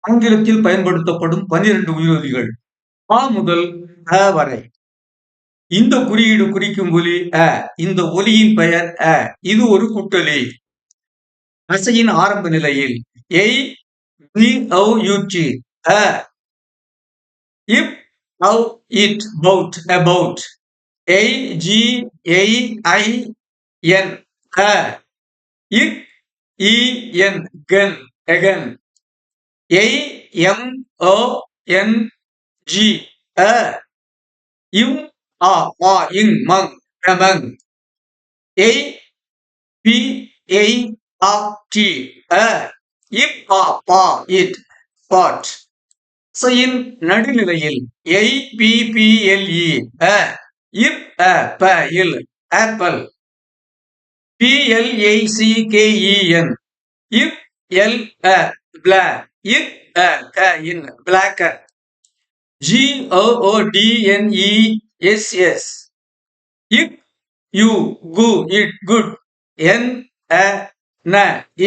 ஆங்கிலத்தில் பயன்படுத்தப்படும் 12 உயிரொலிகள் ஆ முதல் அ வரை. இந்த குறியீடு குறிக்கும் ஒலி அ. இந்த ஒலியின் பெயர் அ. இது ஒரு குட்டலி. அசையின் ஆரம்ப நிலையில் எய் வி ஔ யுற்றி அ. இப் ஔ இட் பவுட் about A G A I N அ. இக் இ என் கன் again A M O N G அ. இம் ஆ ஆ இங் மங் among A P A R T அ. இப் ஆ பா இட் பாட். இசையின் நடுநிலையில் A P P L E அ. இப் அ ப இல் apple. B L A C K E N இப் எல் அ பிளா. இக் அ க இன் blogger. G O O D N E S S இக் யூ கு இட் குட். என் அ ந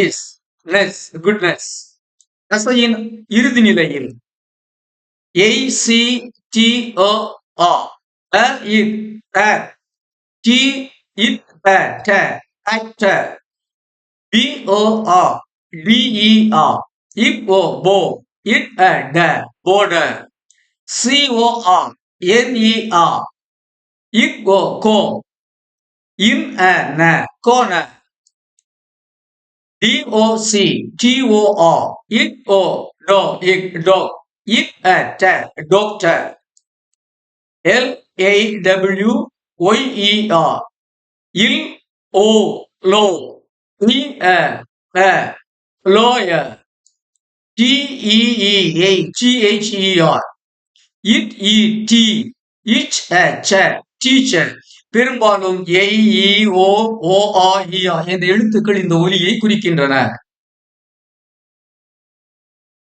இஸ் நெஸ் குட்னஸ். அசையின் இறுதி நிலையில் A C D O R அ இட் அ டி இட் அ ட actor. P O R T E R இப் ஓ போ இட் அ ட border. சி ஓ ஆ என் இ ஆ இக் ஓ கோ இன் அ ந corner. D O C D O ஆ இக் ஓ டோ இக் dog இக் அ ட doctor. L A W Y E R இல் ஓ லோ இ அ அ lawyer. T E E A T H E R இட் இ டி இச் அ ச டீச்சர். பெரும்பாலும் எய் இ ஓ ஓ ஆ இ ஆ என்ற எழுத்துக்கள் இந்த ஒலியை குறிக்கின்றன.